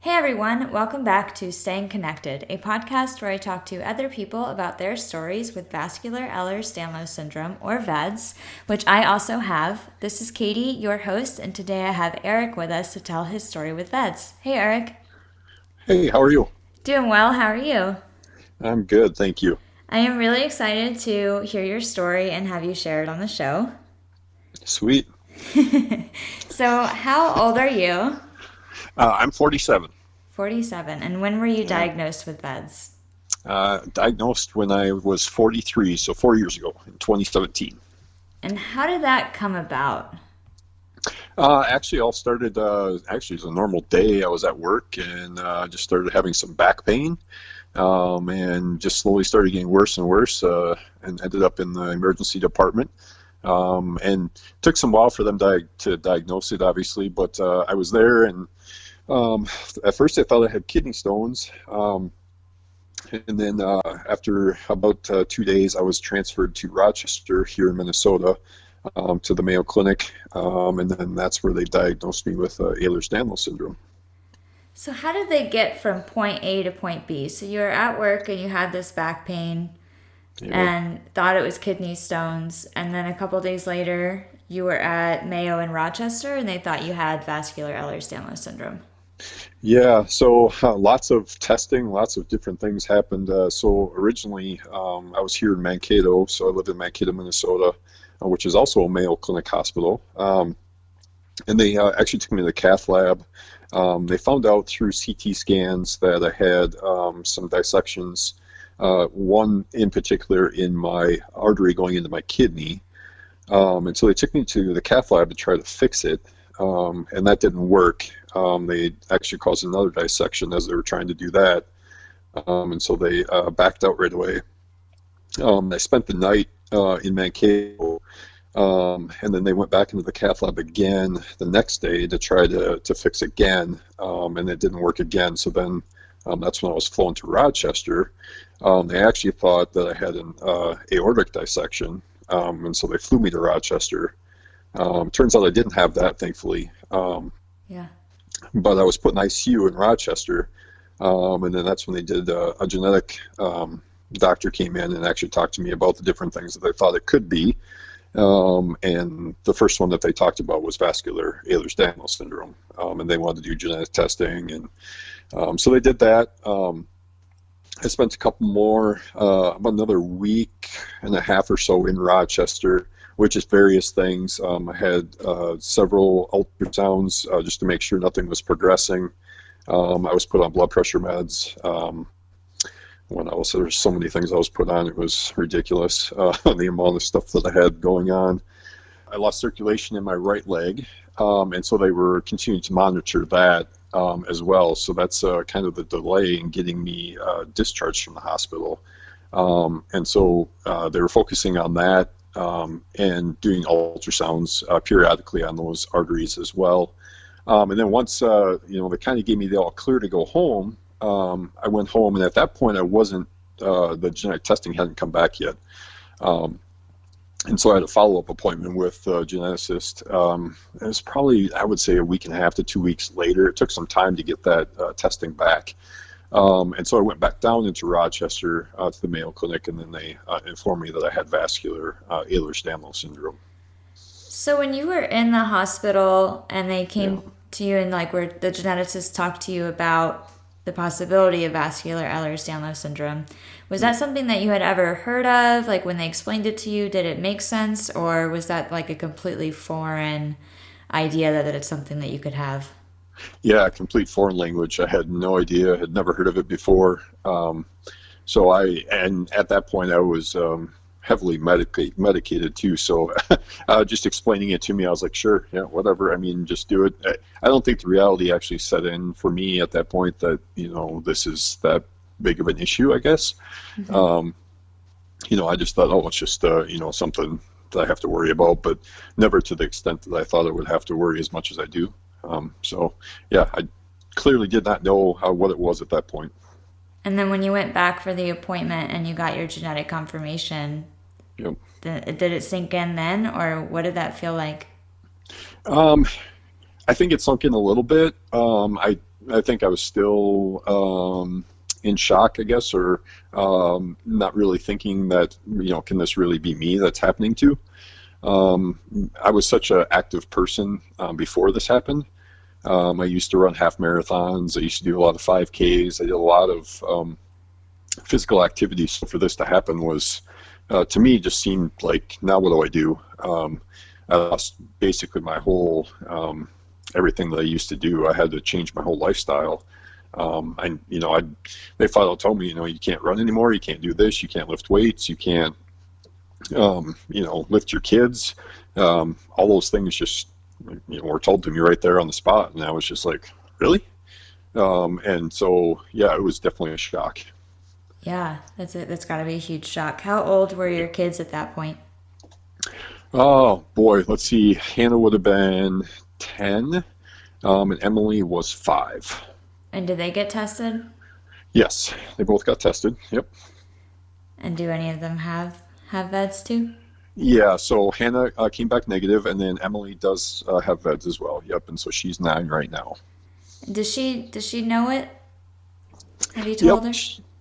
Hey everyone, welcome back to Staying Connected, a podcast where I talk to other people about their stories with Vascular Ehlers-Danlos Syndrome, or VEDS, which I also have. This is Katie, your host, and today I have Erik with us to tell his story with VEDS. Hey Erik. Hey, how are you? Doing well, how are you? I'm good, thank you. I am really excited to hear your story and have you share it on the show. Sweet. So, how old are you? I'm 47. 47. And when were you Yeah. diagnosed with VEDS? Diagnosed when I was 43, so 4 years ago in 2017. And how did that come about? Actually, all started, actually, it was a normal day. I was at work and just started having some back pain and just slowly started getting worse and worse and ended up in the emergency department. And took some while for them to diagnose it, obviously, but I was there and um, at first I thought I had kidney stones. And then after about 2 days, I was transferred to Rochester here in Minnesota to the Mayo Clinic. And then that's where they diagnosed me with Ehlers-Danlos syndrome. So, how did they get from point A to point B? So, you were at work and you had this back pain Yeah. and thought it was kidney stones. And then a couple days later, you were at Mayo in Rochester and they thought you had vascular Ehlers-Danlos syndrome. Yeah, so lots of testing, lots of different things happened. So originally, I was here in Mankato, so I live in Mankato, Minnesota, which is also a Mayo Clinic hospital. And they actually took me to the cath lab. They found out through CT scans that I had some dissections, one in particular in my artery going into my kidney. And so they took me to the cath lab to try to fix it, and that didn't work. They actually caused another dissection as they were trying to do that, and so they backed out right away. I spent the night in Mankato, and then they went back into the cath lab again the next day to try to fix again, and it didn't work again. So then that's when I was flown to Rochester. They actually thought that I had an aortic dissection, and so they flew me to Rochester. Turns out I didn't have that, thankfully. Yeah. But I was put in ICU in Rochester, and then that's when they did a genetic doctor came in and actually talked to me about the different things that they thought it could be. And the first one that they talked about was vascular Ehlers-Danlos syndrome, and they wanted to do genetic testing, and so they did that. I spent a couple more, about another week and a half or so in Rochester, which is various things. I had several ultrasounds just to make sure nothing was progressing. I was put on blood pressure meds. When I was, there were so many things I was put on, it was ridiculous, the amount of stuff that I had going on. I lost circulation in my right leg, and so they were continuing to monitor that as well. So that's kind of the delay in getting me discharged from the hospital. And so they were focusing on that and doing ultrasounds periodically on those arteries as well. And then once they kind of gave me the all clear to go home, I went home, and at that point I wasn't the genetic testing hadn't come back yet. And so I had a follow-up appointment with a geneticist. It was probably, I would say, a week and a half to 2 weeks later. It took some time to get that testing back. And so I went back down into Rochester to the Mayo Clinic, and then they informed me that I had vascular Ehlers-Danlos syndrome. So, when you were in the hospital and they Yeah. came to you and, like, where the geneticist talked to you about the possibility of vascular Ehlers-Danlos syndrome, was that something that you had ever heard of? Like, when they explained it to you, did it make sense? Or was that like a completely foreign idea that it's something that you could have? Yeah, complete foreign language. I had no idea, had never heard of it before. And at that point I was heavily medicated too. So just explaining it to me, I was like, sure, yeah, whatever. I mean, just do it. I don't think the reality actually set in for me at that point that, this is that big of an issue, I guess. Mm-hmm. Um, I just thought, oh, it's just, something that I have to worry about, but never to the extent that I thought I would have to worry as much as I do. So, yeah, I clearly did not know what it was at that point. And then when you went back for the appointment and you got your genetic confirmation, Yep. did it sink in then, or what did that feel like? Um, I think it sunk in a little bit. I I think I was still in shock, I guess, or not really thinking that, can this really be me that's happening to? I was such an active person before this happened. I used to run half marathons. I used to do a lot of 5Ks. I did a lot of physical activity. So for this to happen was, to me, just seemed like, now what do I do? I lost basically my whole, everything that I used to do. I had to change my whole lifestyle. They finally told me, you can't run anymore. You can't do this. You can't lift weights. You can't, lift your kids. All those things just, were told to me right there on the spot. And I was just like, really? And so, yeah, it was definitely a shock. Yeah, that's got to be a huge shock. How old were your kids at that point? Oh, boy. Let's see. Hannah would have been 10, and Emily was 5. And did they get tested? Yes, they both got tested. Yep. And do any of them have VEDS too? Yeah, so Hannah came back negative, and then Emily does have VEDS as well. Yep, and so she's 9 right now. Does she know it? Have you told her?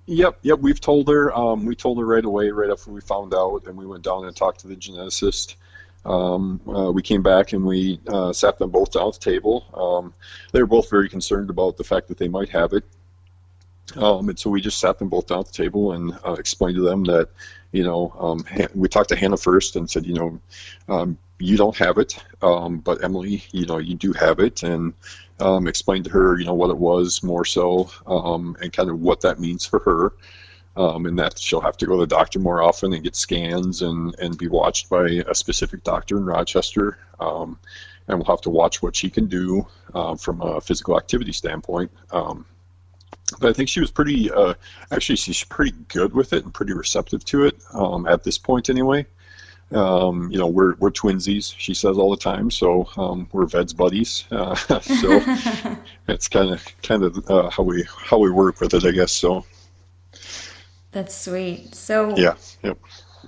Yep. We've told her. We told her right away, right after we found out, and we went down and talked to the geneticist. We came back and we sat them both down at the table. They were both very concerned about the fact that they might have it. And so we just sat them both down at the table and explained to them that, we talked to Hannah first and said, you don't have it, but Emily, you do have it, and explained to her, what it was more so, and kind of what that means for her. And that she'll have to go to the doctor more often and get scans and be watched by a specific doctor in Rochester. And we'll have to watch what she can do from a physical activity standpoint. But I think she was pretty, actually she's pretty good with it and pretty receptive to it at this point anyway. We're twinsies, she says all the time, so we're VEDS buddies. So it's kind of how we work with it, I guess. So. That's sweet. So yeah, yep.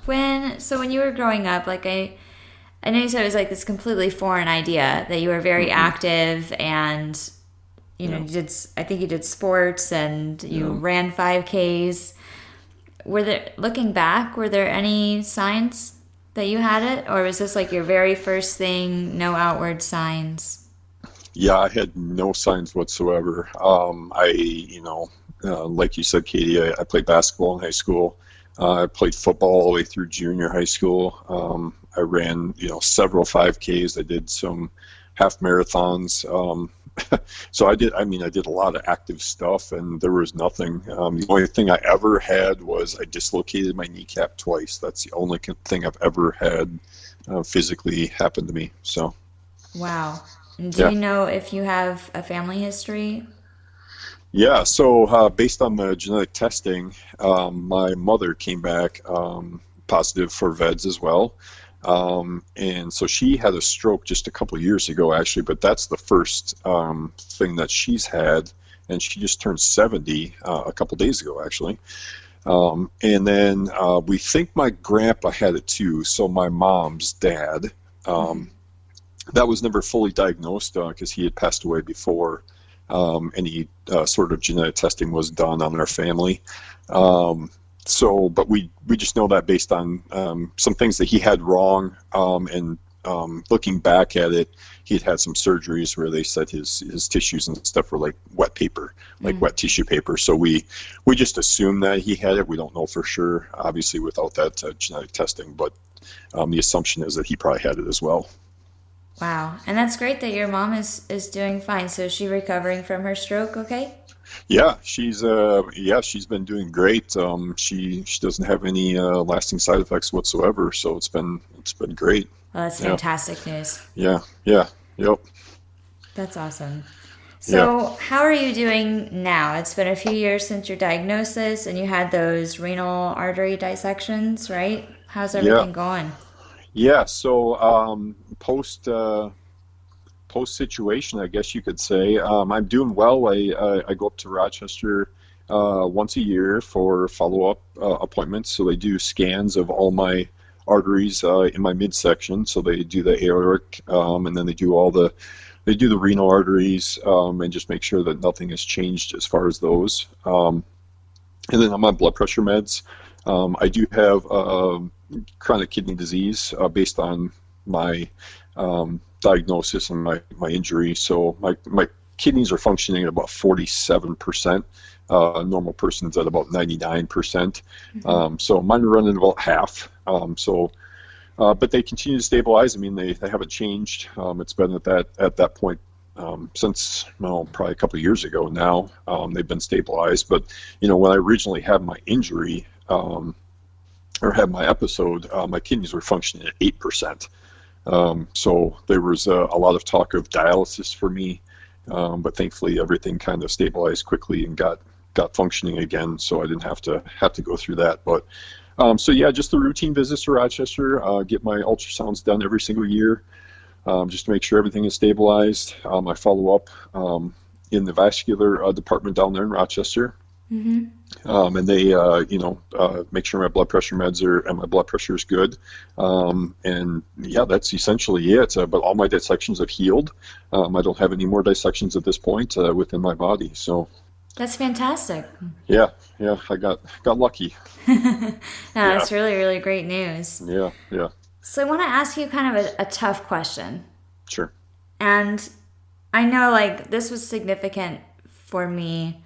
When you were growing up, like I know you said it was like this completely foreign idea that you were very active and you did sports and you ran 5Ks. Looking back, were there any signs that you had it, or was this like your very first thing, no outward signs? Yeah, I had no signs whatsoever. Like you said, Katie, I played basketball in high school. I played football all the way through junior high school. I ran, several 5Ks. I did some half marathons. So I did a lot of active stuff, and there was nothing. The only thing I ever had was I dislocated my kneecap twice. That's the only thing I've ever had physically happen to me. So. Wow. Do you know if you have a family history? Yeah, so based on the genetic testing, my mother came back positive for VEDS as well. And so she had a stroke just a couple of years ago, actually, but that's the first thing that she's had, and she just turned 70 a couple days ago, actually. And then we think my grandpa had it too, so my mom's dad. That was never fully diagnosed because he had passed away before any sort of genetic testing was done on our family. But we just know that based on some things that he had wrong, and looking back at it, he'd had some surgeries where they said his tissues and stuff were like wet paper, like wet tissue paper. So we just assume that he had it. We don't know for sure, obviously, without that genetic testing, but the assumption is that he probably had it as well. Wow. And that's great that your mom is doing fine. So is she recovering from her stroke okay? Yeah, she's been doing great. She doesn't have any lasting side effects whatsoever, so it's been great. Well, that's fantastic news. Yeah, yep. That's awesome. So how are you doing now? It's been a few years since your diagnosis, and you had those renal artery dissections, right? How's everything going? Yeah, so post situation, I guess you could say. I'm doing well. I go up to Rochester once a year for follow-up appointments. So they do scans of all my arteries in my midsection. So they do the aortic, and then they do all the they do the renal arteries, and just make sure that nothing has changed as far as those. And then I'm on blood pressure meds. I do have chronic kidney disease based on my diagnosis and my injury. So my kidneys are functioning at about 47%. Normal person's at about 99%. So mine are running about half. But they continue to stabilize. I mean, they haven't changed. It's been at that point since probably a couple of years ago now. They've been stabilized. But when I originally had my injury or had my episode, my kidneys were functioning at 8%. So there was a lot of talk of dialysis for me, but thankfully everything kind of stabilized quickly and got functioning again. So I didn't have to go through that. But so yeah, just the routine visits to Rochester. Get my ultrasounds done every single year, just to make sure everything is stabilized. I follow up in the vascular department down there in Rochester. And they, make sure my blood pressure meds and my blood pressure is good. And yeah, that's essentially it. But all my dissections have healed. I don't have any more dissections at this point within my body. So that's fantastic. Yeah, I got lucky. It's really, really great news. Yeah. So I want to ask you kind of a tough question. Sure. And I know this was significant for me.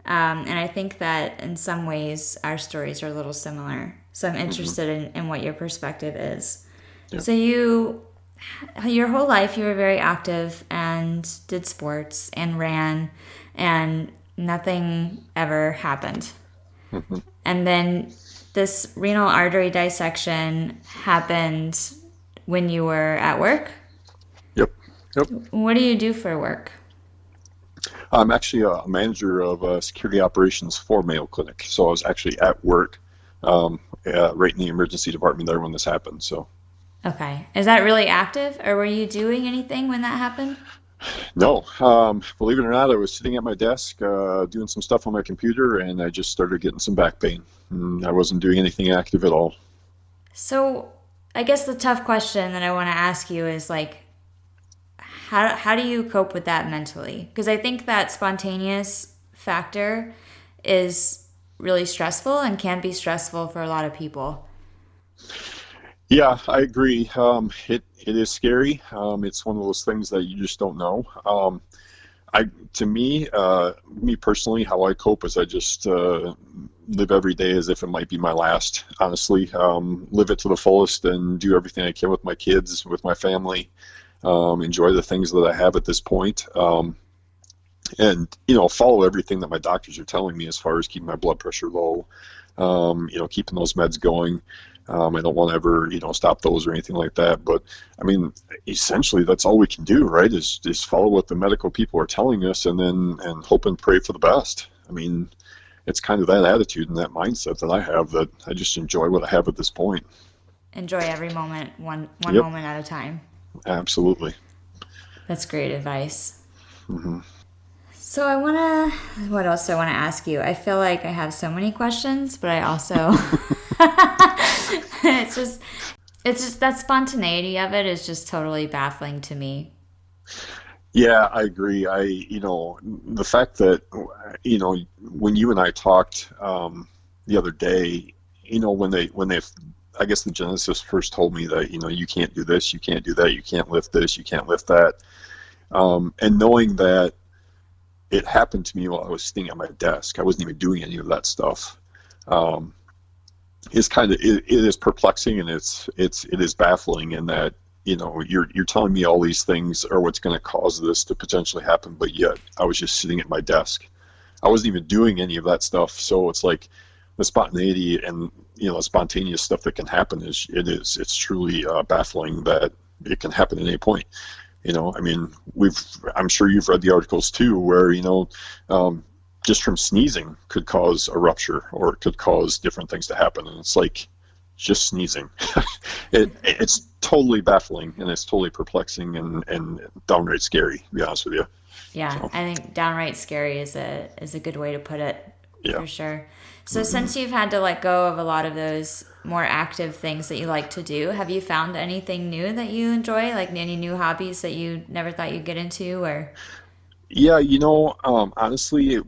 And I think that in some ways our stories are a little similar. So I'm interested in what your perspective is. Yeah. So your whole life you were very active and did sports and ran, and nothing ever happened. And then this renal artery dissection happened when you were at work? Yep. What do you do for work? I'm actually a manager of security operations for Mayo Clinic. So I was actually at work right in the emergency department there when this happened. So. Okay. Is that really active, or were you doing anything when that happened? No. Believe it or not, I was sitting at my desk doing some stuff on my computer, and I just started getting some back pain. And I wasn't doing anything active at all. So I guess the tough question that I want to ask you is how do you cope with that mentally? Because I think that spontaneous factor is really stressful and can be stressful for a lot of people. Yeah, I agree. It is scary. It's one of those things that you just don't know. Me personally, how I cope is I just live every day as if it might be my last. Honestly, live it to the fullest and do everything I can with my kids, with my family. Enjoy the things that I have at this point, and follow everything that my doctors are telling me as far as keeping my blood pressure low, keeping those meds going. I don't want to ever stop those or anything like that. But I mean, essentially that's all we can do, right? Is follow what the medical people are telling us, and hope and pray for the best. I mean, it's kind of that attitude and that mindset that I have, that I just enjoy what I have at this point. Enjoy every moment, one moment at a time. Absolutely. That's great advice. So what else do I want to ask you? I feel like I have so many questions, but I also, it's just that spontaneity of it is just totally baffling to me. Yeah, I agree. The fact that, when you and I talked the other day, when they I guess the geneticist first told me that, you can't do this, you can't do that, you can't lift this, you can't lift that. And knowing that it happened to me while I was sitting at my desk, I wasn't even doing any of that stuff. It is perplexing, and it is baffling in that, you're telling me all these things are what's going to cause this to potentially happen, but yet I was just sitting at my desk. I wasn't even doing any of that stuff. So it's like the spontaneity and spontaneous stuff that can happen it's truly baffling that it can happen at any point. I mean, I'm sure you've read the articles too, where just from sneezing could cause a rupture, or it could cause different things to happen, and it's like just sneezing. It's totally baffling, and it's totally perplexing and downright scary, to be honest with you. Yeah, So. I think downright scary is a good way to put it. Yeah. for sure. So Hmm. since you've had to let go of a lot of those more active things that you like to do, have you found anything new that you enjoy? Like any new hobbies that you never thought you'd get into or? Yeah, honestly,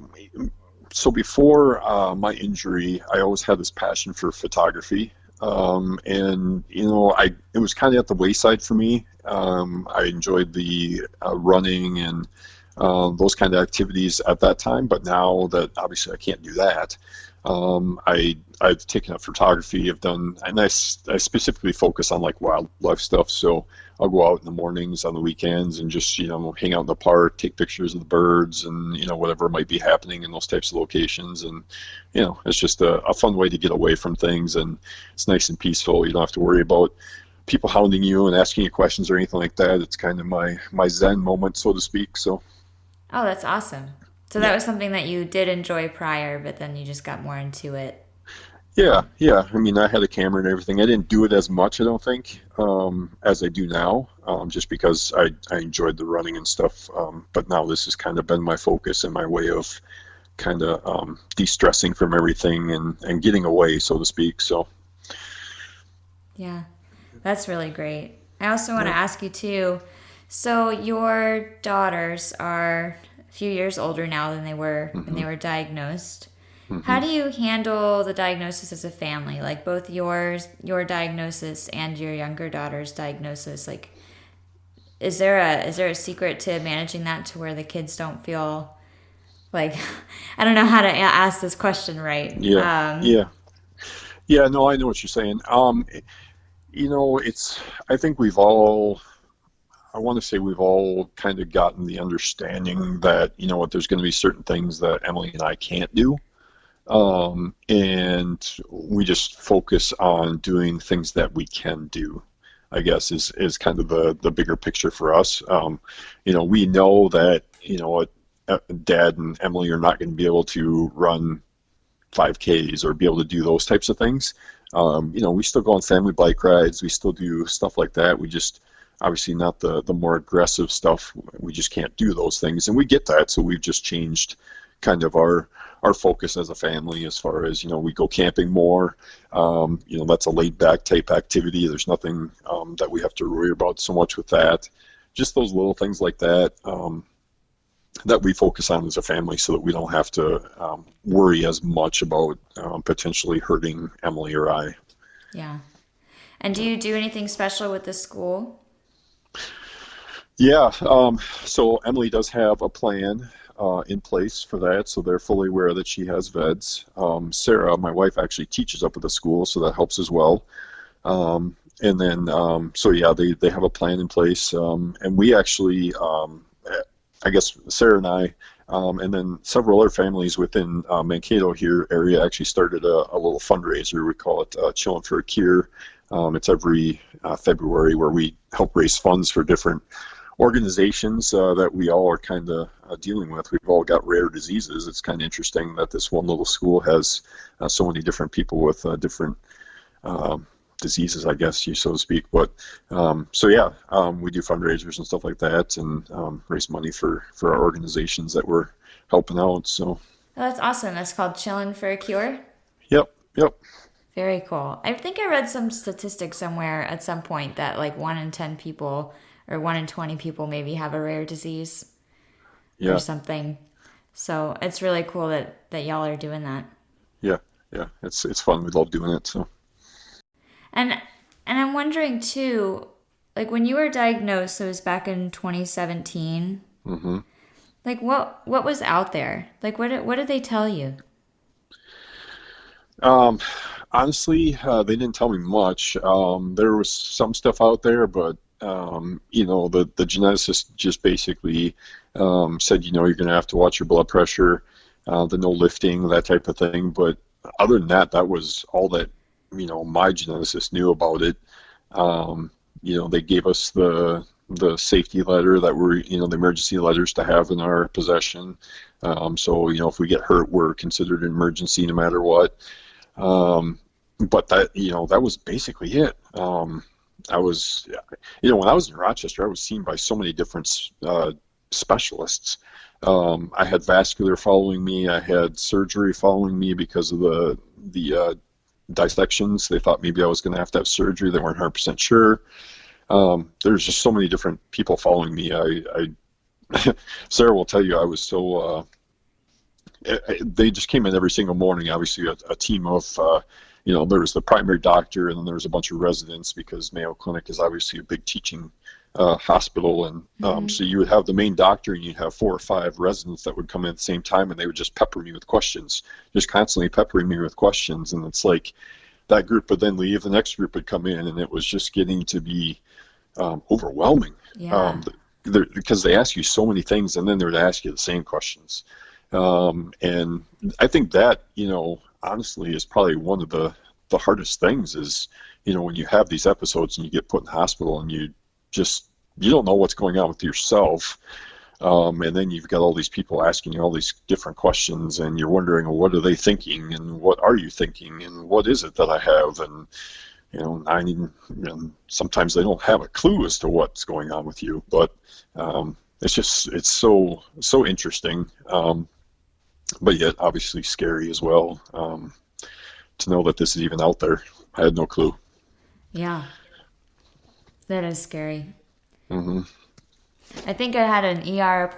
so before my injury, I always had this passion for photography. And it was kind of at the wayside for me. I enjoyed the running and those kind of activities at that time, but now that obviously I can't do that, I've taken up photography. I've done, and I specifically focus on like wildlife stuff. So I'll go out in the mornings on the weekends and just hang out in the park, take pictures of the birds, and whatever might be happening in those types of locations. And it's just a fun way to get away from things, and it's nice and peaceful. You don't have to worry about people hounding you and asking you questions or anything like that. It's kind of my Zen moment, so to speak. So Oh, that's awesome. So that yeah. was something that you did enjoy prior, but then you just got more into it. Yeah, yeah. I mean, I had a camera and everything. I didn't do it as much, I don't think, as I do now, just because I enjoyed the running and stuff. But now this has kind of been my focus and my way of kind of de-stressing from everything and getting away, so to speak. So, Yeah, that's really great. I also want to yeah. ask you too. So your daughters are a few years older now than they were when Hmm. they were diagnosed. How Hmm. do you handle the diagnosis as a family? Like both your diagnosis and your younger daughter's diagnosis. Like, is there a secret to managing that to where the kids don't feel like I don't know how to ask this question right. Yeah, yeah, yeah. No, I know what you're saying. It's. I think we've all. I want to say we've all kind of gotten the understanding that what there's going to be certain things that Emily and I can't do. And we just focus on doing things that we can do, I guess is kind of the bigger picture for us. We know that, Dad and Emily are not going to be able to run 5Ks or be able to do those types of things. We still go on family bike rides. We still do stuff like that. We just, obviously not the more aggressive stuff. We just can't do those things. And we get that. So we've just changed kind of our focus as a family as far as we go camping more. That's a laid back type activity. There's nothing that we have to worry about so much with that. Just those little things like that that we focus on as a family, so that we don't have to worry as much about potentially hurting Emily or I. Yeah. And do you do anything special with the school? Yeah, so Emily does have a plan in place for that, so they're fully aware that she has VEDS. Sarah, my wife, actually teaches up at the school, so that helps as well. And then, so yeah, they have a plan in place, and we actually, I guess Sarah and I, and then several other families within Mankato here area actually started a little fundraiser. We call it Chillin' for a Cure. It's every February, where we help raise funds for different organizations that we all are kind of dealing with. We've all got rare diseases. It's kind of interesting that this one little school has so many different people with different diseases, I guess, so to speak. But so yeah, we do fundraisers and stuff like that, and raise money for our organizations that we're helping out. So Oh, that's awesome. That's called Chillin' for a Cure. yep, yep, Very cool. I think I read some statistics somewhere at some point that like 1 in 10 people or 1 in 20 people maybe have a rare disease or yeah, something. So it's really cool that y'all are doing that. yeah, yeah. It's fun. We love doing it. So. And and I'm wondering too, like when you were diagnosed, so it was back in 2017. Hmm. Like what was out there? Like what did they tell you? Um, Honestly, they didn't tell me much. There was some stuff out there, but the geneticist just basically said, you're going to have to watch your blood pressure, the no lifting, that type of thing. But other than that, that was all that my geneticist knew about it. They gave us the safety letter that were the emergency letters to have in our possession. So if we get hurt, we're considered an emergency no matter what. But that was basically it. I was, when I was in Rochester, I was seen by so many different specialists. I had vascular following me. I had surgery following me because of the dissections. They thought maybe I was going to have surgery. They weren't 100% sure. There's just so many different people following me. Sarah will tell you I was so. They just came in every single morning. Obviously, a team of, there was the primary doctor, and then there was a bunch of residents because Mayo Clinic is obviously a big teaching hospital, and so you would have the main doctor, and you'd have 4 or 5 residents that would come in at the same time, and they would just pepper me with questions, just constantly peppering me with questions, and it's like that group would then leave, the next group would come in, and it was just getting to be overwhelming. Yeah. Because they ask you so many things, and then they would ask you the same questions. And I think that, honestly, is probably one of the hardest things is, when you have these episodes and you get put in the hospital and you don't know what's going on with yourself. And then you've got all these people asking you all these different questions, and you're wondering, well, what are they thinking, and what are you thinking, and what is it that I have? And, sometimes they don't have a clue as to what's going on with you, but it's so interesting. But yet obviously scary as well, to know that this is even out there. I had no clue. Yeah, that is scary. Mm-hmm. I think I had an ER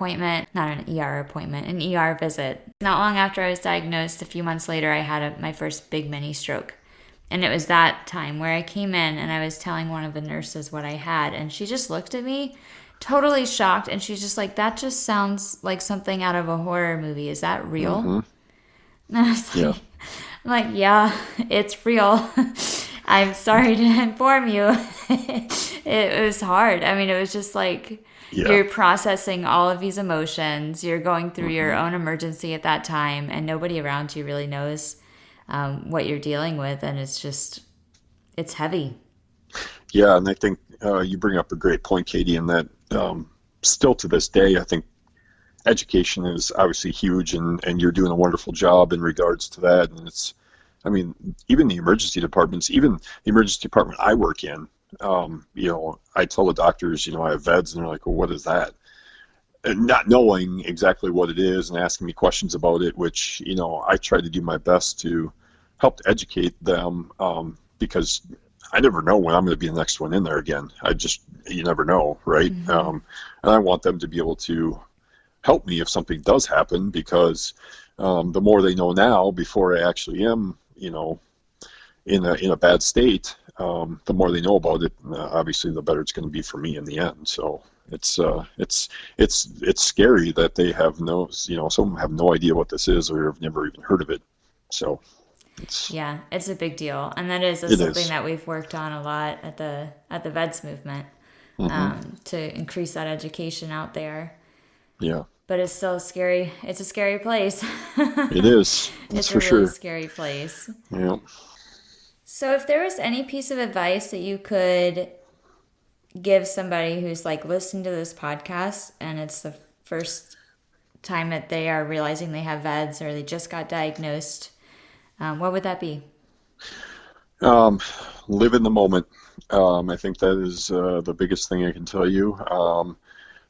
visit. Not long after I was diagnosed, a few months later, I had my first big mini stroke. And it was that time where I came in and I was telling one of the nurses what I had, and she just looked at me totally shocked, and she's just like, that just sounds like something out of a horror movie. Is that real? Mm-hmm. And I was like, yeah, it's real. I'm sorry to inform you. It was hard. I mean, it was just like, you're processing all of these emotions. You're going through your own emergency at that time, and nobody around you really knows what you're dealing with. And it's heavy. Yeah. And I think you bring up a great point, Katie, in that still to this day, I think education is obviously huge, and you're doing a wonderful job in regards to that. And even the emergency departments, even the emergency department I work in, I tell the doctors, I have VEDS, and they're like, well, what is that? And not knowing exactly what it is and asking me questions about it, which, I try to do my best to help to educate them, because I never know when I'm going to be the next one in there again. You never know, right? Mm-hmm. And I want them to be able to help me if something does happen, because the more they know now before I actually am, in a bad state, the more they know about it, obviously the better it's going to be for me in the end. So it's scary that they have some of them have no idea what this is or have never even heard of it. So it's a big deal, and that is something that we've worked on a lot at the VEDS movement, to increase that education out there. Yeah. But it's still scary. It's a scary place. It is. That's for sure. It's a really scary place. Yeah. So if there was any piece of advice that you could give somebody who's listening to this podcast and it's the first time that they are realizing they have VEDS or they just got diagnosed, what would that be? Live in the moment. I think that is the biggest thing I can tell you.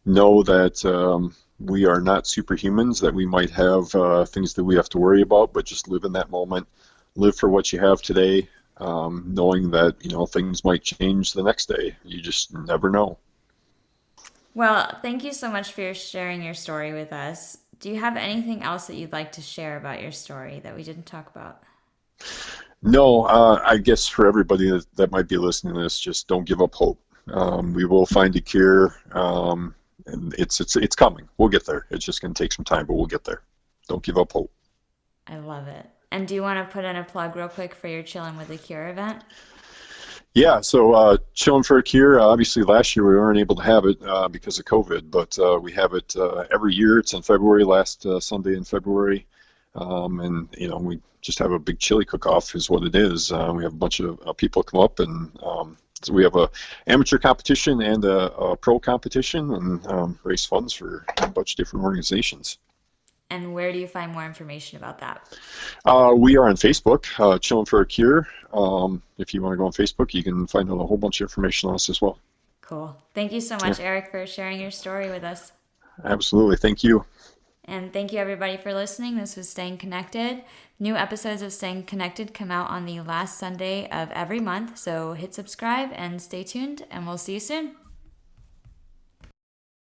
Know that we are not superhumans, that we might have things that we have to worry about, but just live in that moment. Live for what you have today, knowing that, things might change the next day. You just never know. Well, thank you so much for sharing your story with us. Do you have anything else that you'd like to share about your story that we didn't talk about? No, I guess for everybody that might be listening to this, just don't give up hope. We will find a cure. And it's coming. We'll get there. It's just going to take some time, but we'll get there. Don't give up hope. I love it. And do you want to put in a plug real quick for your Chillin' with a Cure event? Yeah, so Chillin' for a Cure, obviously last year we weren't able to have it because of COVID, but we have it every year. It's in February, last Sunday in February. And, we just have a big chili cook-off is what it is. We have a bunch of people come up, and so we have a amateur competition and a pro competition, and raise funds for a bunch of different organizations. And where do you find more information about that? We are on Facebook, Chillin' for a Cure. If you want to go on Facebook, you can find out a whole bunch of information on us as well. Cool. Thank you so much, Erik, for sharing your story with us. Absolutely. Thank you. And thank you everybody for listening. This was Staying Connected. New episodes of Staying Connected come out on the last Sunday of every month. So hit subscribe and stay tuned, and we'll see you soon.